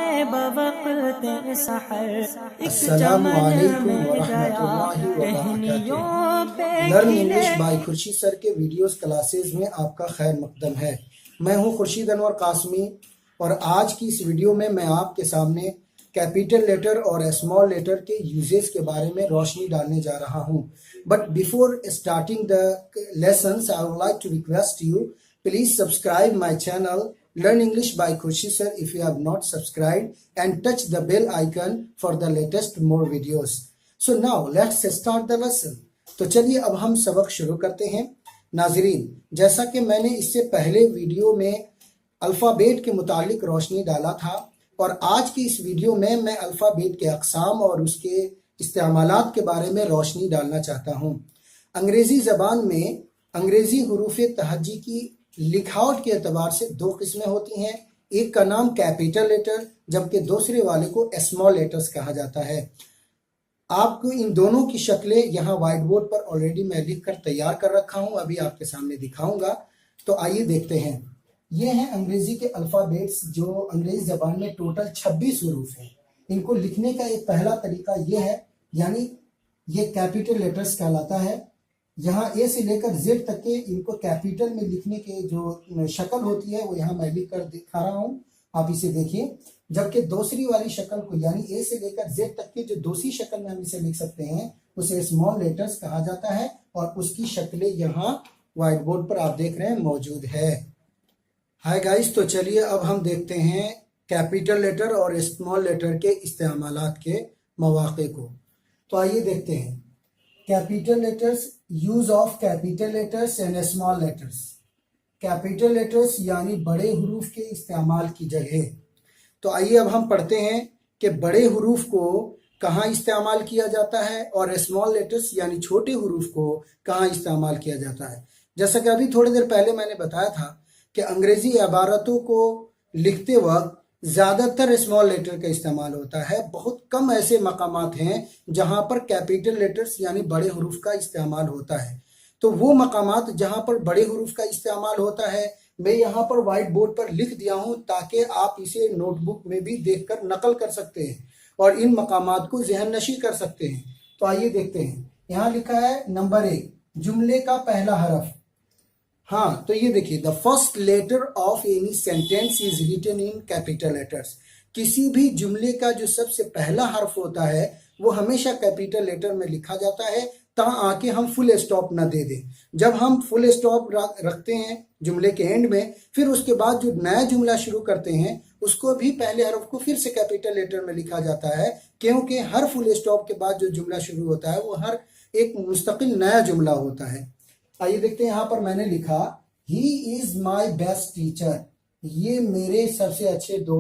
बवक़्त सहर एक अस्सलामु चमन अलैकुम मिल गया वरहमतुल्लाहि टहनियों वबरकातुहू। पे लर्न खिले। इंग्लिश बाय खुर्शीद सर के वीडियोस क्लासेस में आपका खैर मकदम है। मैं हूं खुर्शीद अनवर कासमी और आज की इस वीडियो में मैं आपके सामने कैपिटल लेटर और स्मॉल लेटर के यूजेस के बारे में रोशनी डालने जा रहा हूं। But before starting the lessons I would like to request you, please subscribe my channel Learn English by Khurshid Sir if you have not subscribed and touch the bell icon for the latest more videos. So now let's start the lesson. तो चलिए अब हम सबक शुरू करते हैं। नाजरीन, जैसा कि मैंने इससे पहले वीडियो में अल्फ़ाबेट के मुतालिक रोशनी डाला था और आज की इस वीडियो में मैं अल्फ़ाबेट के अक़साम और उसके इस्तेमालात के बारे में रोशनी डालना चाहता हूँ। अंग्रेज़ी ज़बान में अंग्रेज़ी हुरूफ़ तहज्जी की लिखावट के एतबार से दो किस्में होती हैं। एक का नाम कैपिटल लेटर जबकि दूसरे वाले को स्मॉल लेटर्स कहा जाता है। आपको इन दोनों की शक्लें यहाँ व्हाइट बोर्ड पर ऑलरेडी मैं लिख कर तैयार कर रखा हूँ, अभी आपके सामने दिखाऊंगा। तो आइए देखते हैं। ये हैं अंग्रेजी के अल्फ़ाबेट्स जो अंग्रेजी जबान में टोटल 26 हरूफ हैं। इनको लिखने का एक पहला तरीका ये है, यानी ये कैपिटल लेटर्स कहलाता है। यहाँ ए से लेकर जेड तक के इनको कैपिटल में लिखने के जो शक्ल होती है वो यहाँ मैं लिख कर दिखा रहा हूँ, आप इसे देखिए। जबकि दूसरी वाली शक्ल को यानी ए से लेकर जेड तक की जो दूसरी शक्ल में हम इसे लिख सकते हैं उसे स्मॉल लेटर्स कहा जाता है और उसकी शक्लें यहाँ व्हाइट बोर्ड पर आप देख रहे हैं मौजूद है। हाय गाइस, तो चलिए अब हम देखते हैं कैपिटल लेटर और स्मॉल लेटर के इस्तेमालात के मौक़े को। तो आइए देखते हैं capital letters, use of capital letters and small letters. Capital letters यानी बड़े हरूफ के इस्तेमाल की जगह। तो आइए अब हम पढ़ते हैं कि बड़े हरूफ को कहाँ इस्तेमाल किया जाता है और स्मॉल लेटर्स यानी छोटे हरूफ को कहाँ इस्तेमाल किया जाता है। जैसा कि अभी थोड़ी देर पहले मैंने बताया था कि अंग्रेजी इबारतों को लिखते वक्त ज़्यादातर स्मॉल लेटर का इस्तेमाल होता है। बहुत कम ऐसे मकामात हैं जहां पर कैपिटल लेटर्स यानी बड़े हरूफ का इस्तेमाल होता है। तो वो मकामात जहां पर बड़े हरूफ का इस्तेमाल होता है मैं यहाँ पर व्हाइट बोर्ड पर लिख दिया हूं ताकि आप इसे नोटबुक में भी देखकर नकल कर सकते हैं और इन मकामात को ज़हन नशी कर सकते हैं। तो आइए देखते हैं। यहाँ लिखा है नंबर 1, जुमले का पहला हरफ। हाँ, तो ये देखिए, the first letter of any sentence is written in capital letters. किसी भी जुमले का जो सबसे पहला हर्फ होता है वो हमेशा कैपिटल लेटर में लिखा जाता है, तहाँ आके हम फुल स्टॉप ना दे दें। जब हम फुल स्टॉप रखते हैं जुमले के एंड में, फिर उसके बाद जो नया जुमला शुरू करते हैं उसको भी पहले हर्फ को फिर से कैपिटल लेटर में लिखा जाता है, क्योंकि हर फुल स्टॉप के बाद जो जुमला शुरू होता है वो हर एक मुस्तकिल नया जुमला होता है। आइए देखते हैं। यहाँ पर मैंने लिखा he is my best teacher. ये मेरे सबसे अच्छे दो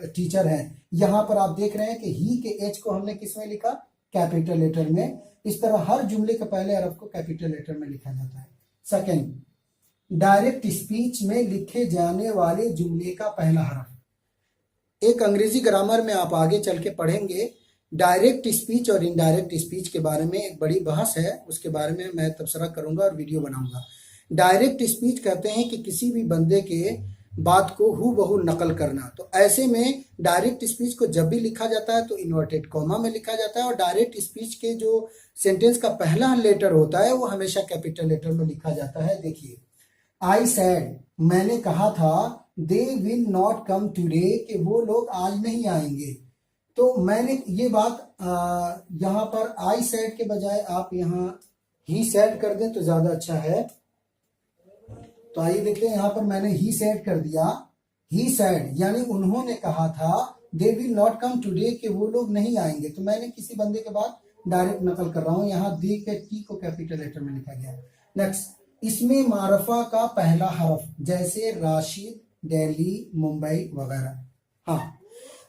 टीचर हैं। यहाँ पर आप देख रहे हैं कि ही के एच को हमने किस में लिखा, कैपिटल लेटर में। इस तरह हर जुमले के पहले हरफ को कैपिटल लेटर में लिखा जाता है। सेकंड, डायरेक्ट स्पीच में लिखे जाने वाले जुमले का पहला हरफ। एक अंग्रेजी ग्रामर में आप आगे चल के पढ़ेंगे। डायरेक्ट स्पीच और इनडायरेक्ट स्पीच के बारे में एक बड़ी बहस है, उसके बारे में मैं तबसरा करूंगा और वीडियो बनाऊंगा। डायरेक्ट स्पीच कहते हैं कि किसी भी बंदे के बात को हूबहू नकल करना। तो ऐसे में डायरेक्ट स्पीच को जब भी लिखा जाता है तो इन्वर्टेड कॉमा में लिखा जाता है और डायरेक्ट स्पीच के जो सेंटेंस का पहला लेटर होता है वो हमेशा कैपिटल लेटर में लिखा जाता है। देखिए, आई सैड, मैंने कहा था, they will not come today, कि वो लोग आज नहीं आएंगे। तो मैंने ये बात यहाँ पर आई सैड के बजाय आप यहाँ ही सैड कर दें तो ज्यादा अच्छा है। तो आइए देखते हैं। यहाँ पर मैंने ही सैड कर दिया। ही सैड यानी उन्होंने कहा था, they will not come today, कि वो लोग नहीं आएंगे। तो मैंने किसी बंदे के बाद डायरेक्ट नकल कर रहा हूँ। यहाँ दे के टी को कैपिटल लेटर में लिखा गया। नेक्स्ट, इसमें मारफा का पहला हरफ, जैसे राशिद, दिल्ली, मुंबई वगैरह। हाँ,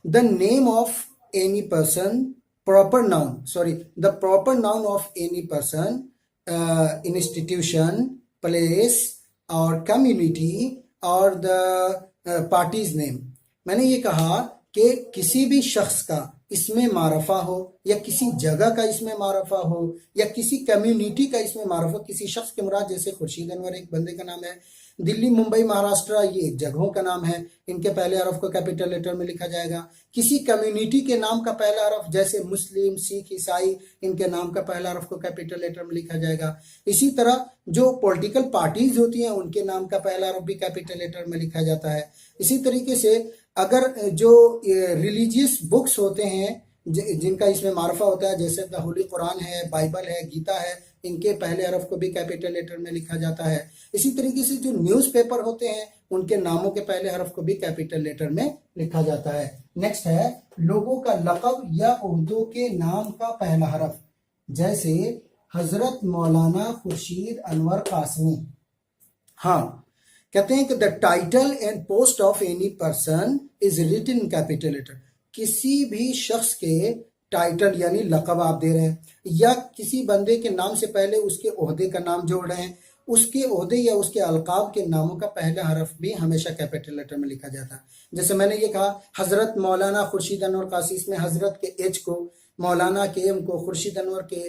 the name of any person, proper noun, sorry, the proper noun of any person, institution, place or community or the party's name। मैंने ये कहा कि किसी भी शख्स का इसमें मारफा हो या किसी जगह का इसमें मारफा हो या किसी कम्युनिटी का इसमें मारफा, किसी शख्स के मुराद जैसे खुर्शीद अनवर एक बंदे का नाम है, दिल्ली, मुंबई, महाराष्ट्र ये एक जगहों का नाम है, इनके पहले हरफ को कैपिटल लेटर में लिखा जाएगा। किसी कम्युनिटी के नाम का पहला हरफ जैसे मुस्लिम, सिख, ईसाई, इनके नाम का पहला हरफ को कैपिटल लेटर में लिखा जाएगा। इसी तरह जो पॉलिटिकल पार्टीज होती हैं उनके नाम का पहला हरफ भी कैपिटल लेटर में लिखा जाता है। इसी तरीके से अगर जो रिलीजियस बुक्स होते हैं जिनका इसमें मार्फा होता है, जैसे द होली कुरान है, बाइबल है, गीता है, इनके पहले हरफ को भी कैपिटल लेटर में लिखा जाता है। इसी तरीके से जो न्यूज़पेपर होते हैं उनके नामों के पहले हरफ को भी कैपिटल लेटर में लिखा जाता है। नेक्स्ट है लोगों का लक़ब या उर्दू के नाम का पहला हरफ, जैसे हजरत मौलाना खुर्शीद अनवर कासमी। हाँ, कहते हैं कि the title and post of any person is written in capital letter. किसी भी शख्स के टाइटल यानी लक़ब आप दे रहे हैं या किसी बंदे के नाम से पहले उसके ओहदे का नाम जोड़ रहे हैं, उसके ओहदे या उसके अलकाब के नामों का पहला हरफ भी हमेशा कैपिटल लेटर में लिखा जाता है। जैसे मैंने ये कहा हजरत मौलाना खुर्शीद अनवर कासमी, इसमें हजरत के एच को, मौलाना के एम को, खुर्शीद अनवर के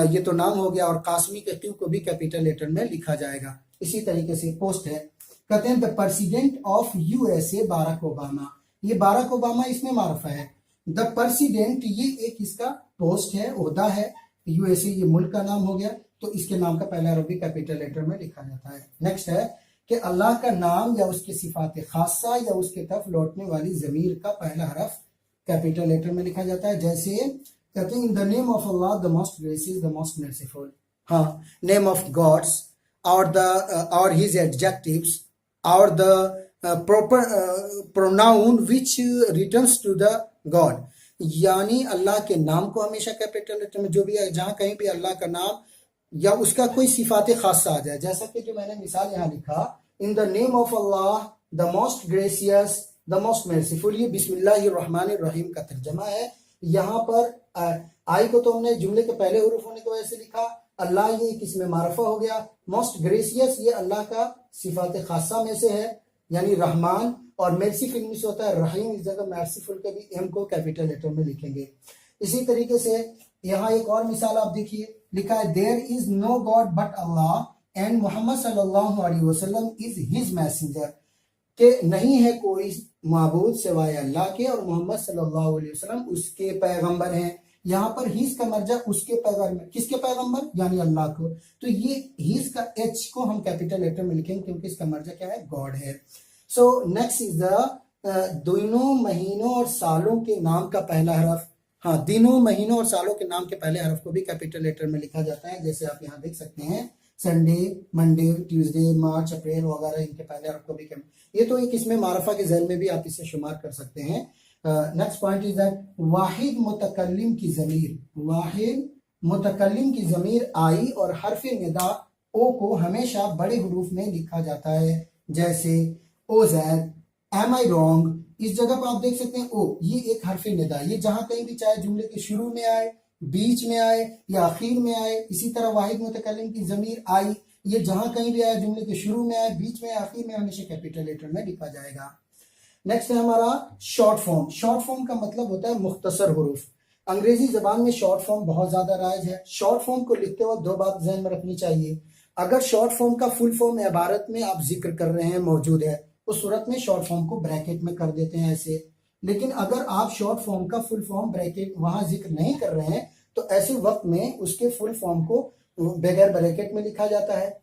ये तो नाम हो गया, और कासमी के क्यू को भी कैपिटल लेटर में लिखा जाएगा। इसी तरीके से पोस्ट है, कहते हैं the president of USA Barack Obama. ये बाराक ओबामा इसमें मार्फा है। द प्रेसिडेंट ये एक इसका पोस्ट है, ओहदा है, यूएसए ये मुल्क का नाम हो गया, तो इसके नाम का पहला हरफ भी कैपिटल लेटर में लिखा जाता है। नेक्स्ट है कि अल्लाह का नाम या उसकी सिफात खासा या उसके तरफ लौटने वाली ज़मीर का पहला हरफ कैपिटल लेटर में लिखा जाता है। जैसे कहते हैं in the name of Allah the most gracious the most merciful. हाँ, नेम ऑफ गॉड्स और हिज एडजेक्टिव्स और the proper pronoun which returns to the God, यानी अल्लाह के नाम को हमेशा कैपिटल लेटर में, जो भी है जहां कहीं भी अल्लाह का नाम या उसका कोई सिफात खासा आ जाए, जैसा कि जो मैंने मिसाल यहाँ लिखा in the name of Allah the most gracious the most merciful, ये बिस्मिल्लाहिर्रहमानिर्रहीम का तर्जमा है। यहाँ पर आई को तो हमने जुमले के पहले हुरूफ होने की वजह से लिखा, अल्लाह ये किसमें मारफा हो गया, मोस्ट ग्रेसियस ये अल्लाह का सिफात खासा में से है यानी रहमान, और मर्सीफुल में से होता है रहीम, इस जगह मर्सीफुल के भी एम को कैपिटल लेटर में लिखेंगे। इसी तरीके से यहाँ एक और मिसाल आप देखिए, लिखा है there is no god but Allah and Muhammad सल्लल्लाहु अलैहि वसल्लम इज हिज मैसेंजर, के नहीं है कोई माबूद सिवाय अल्लाह के और मोहम्मद सल्लल्लाहु अलैहि वसल्लम उसके पैगंबर हैं। यहाँ पर हिज का मर्जा उसके पैगंबर, किसके पैगंबर यानी अल्लाह को, तो ये हिज का एच को हम कैपिटल लेटर में लिखेंगे क्योंकि इसका मर्जा क्या है, गॉड है। सो नेक्स्ट इज द दिनों, महीनों और सालों के नाम का पहला हरफ। हाँ, दिनों, महीनों और सालों के नाम के पहले हरफ को भी कैपिटल लेटर में लिखा जाता है। जैसे आप यहाँ देख सकते हैं संडे, मंडे, ट्यूसडे, मार्च, अप्रैल वगैरह, इनके पहले हरफ को भी ये तो एक इसमें मारफा के ज़ैल में भी आप इसे शुमार कर सकते हैं। नेक्स्ट पॉइंट इज दैट वाहिद मुतकल्लिम की ज़मीर, वाहिद मुतकल्लिम की ज़मीर आई और हरफ निदा ओ को हमेशा बड़े हरूफ में लिखा जाता है। जैसे ओ जैद, एम आई रॉन्ग, इस जगह पर आप देख सकते हैं ओ, ये एक हरफ निदा, ये जहां कहीं भी चाहे जुमले के शुरू में आए, बीच में आए या आखिर में आए। इसी तरह वाहिद मुतकल्लिम की ज़मीर आई, ये जहां कहीं भी आए, जुमले के शुरू में आए, बीच में, आखिर में, हमेशा कैपिटल लेटर में लिखा जाएगा। नेक्स्ट है हमारा शॉर्ट फॉर्म। शॉर्ट फॉर्म का मतलब होता है मुख्तसर हुरूफ। अंग्रेजी जबान में शॉर्ट फॉर्म बहुत ज्यादा राइज है। शॉर्ट फॉर्म को लिखते वक्त दो बात ध्यान में रखनी चाहिए। अगर शॉर्ट फॉर्म का फुल फॉर्म इबारत में आप जिक्र कर रहे हैं मौजूद है, उस सूरत में शॉर्ट फॉर्म को ब्रैकेट में कर देते हैं ऐसे। लेकिन अगर आप शॉर्ट फॉर्म का फुल फॉर्म ब्रैकेट वहां जिक्र नहीं कर रहे हैं तो ऐसे वक्त में उसके फुल फॉर्म को बगैर ब्रैकेट में लिखा जाता है।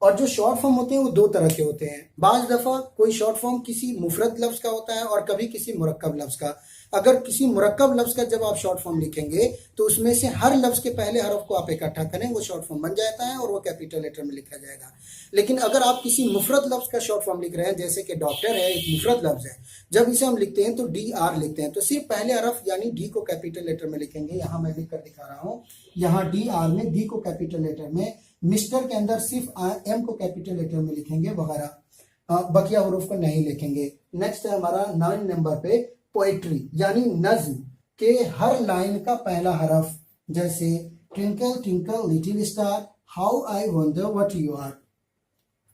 और जो शॉर्ट फॉर्म होते हैं वो दो तरह के होते हैं। बाज दफा कोई शॉर्ट फॉर्म किसी मुफरद लफ्ज का होता है और कभी किसी मुरक्कब लफ्ज का। अगर किसी मुरक्कब लफ्ज का जब आप शॉर्ट फॉर्म लिखेंगे तो उसमें से हर लफ्ज के पहले हरफ को आप इकट्ठा करें, वो शॉर्ट फॉर्म बन जाता है और वो कैपिटल लेटर में लिखा जाएगा। लेकिन अगर आप किसी मुफरद लफ्ज का शॉर्ट फॉर्म लिख रहे हैं, जैसे कि डॉक्टर है, एक मुफरद लफ्ज है, जब इसे हम लिखते हैं तो DR लिखते हैं, तो सिर्फ पहले हरफ यानी डी को कैपिटल लेटर में लिखेंगे। यहाँ मैं लिख कर दिखा रहा हूँ, यहाँ DR में डी को कैपिटल लेटर में, मिस्टर के अंदर सिर्फ एम को कैपिटल लेटर में लिखेंगे वगैरह, बकिया हुरूफ को नहीं लिखेंगे। नेक्स्ट है हमारा 9 नंबर पे पोएट्री यानी नज्म के हर लाइन का पहला हरफ। जैसे twinkle twinkle little star, how I wonder what you are.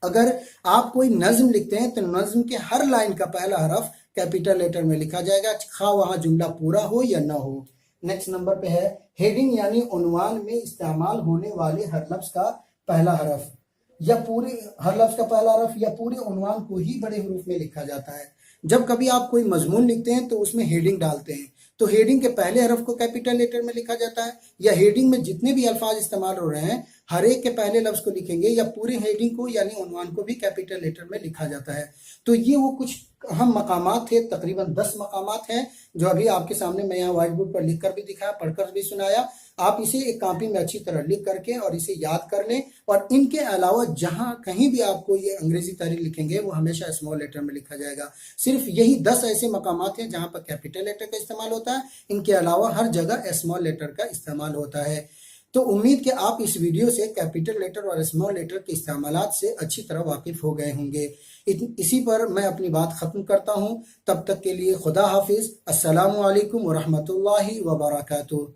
अगर आप कोई नज्म लिखते हैं तो नज्म के हर लाइन का पहला हरफ कैपिटल लेटर में लिखा जाएगा, खा वहां जुमला पूरा हो या ना हो। नेक्स्ट नंबर पे है हेडिंग यानी उन्वान में इस्तेमाल होने वाले हर लफ्ज का पहला हरफ। या पूरे हर लफ्ज का पहला हरफ या पूरे उन्वान को ही बड़े हरूफ में लिखा जाता है। जब कभी आप कोई मजमून लिखते हैं तो उसमें हेडिंग डालते हैं, तो हेडिंग के पहले हरफ को कैपिटल लेटर में लिखा जाता है, या हेडिंग में जितने भी अल्फाज इस्तेमाल हो रहे हैं हर एक के पहले लफ्ज को लिखेंगे, या पूरे हेडिंग को यानी उन्वान को भी कैपिटल लेटर में लिखा जाता है। तो ये वो कुछ अहम मकामात थे, तकरीबन 10 मकामात हैं जो अभी आपके सामने मैं यहाँ व्हाइट बोर्ड पर लिख कर भी दिखाया, पढ़कर भी सुनाया। आप इसे एक कॉपी में अच्छी तरह लिख करके और इसे याद कर लें, और इनके अलावा जहां कहीं भी आपको ये अंग्रेजी तहरीर लिखेंगे वो हमेशा स्मॉल लेटर में लिखा जाएगा। सिर्फ यही 10 ऐसे मकामात हैं जहां पर कैपिटल लेटर का इस्तेमाल होता है, इनके अलावा हर जगह स्मॉल लेटर का इस्तेमाल होता है। तो उम्मीद कि आप इस वीडियो से कैपिटल लेटर और स्मॉल लेटर के इस्तेमालात से अच्छी तरह वाकिफ हो गए होंगे। इसी पर मैं अपनी बात खत्म करता हूं। तब तक के लिए खुदा हाफिज। अस्सलामु अलैकुम व रहमतुल्लाहि व बरकातुहू।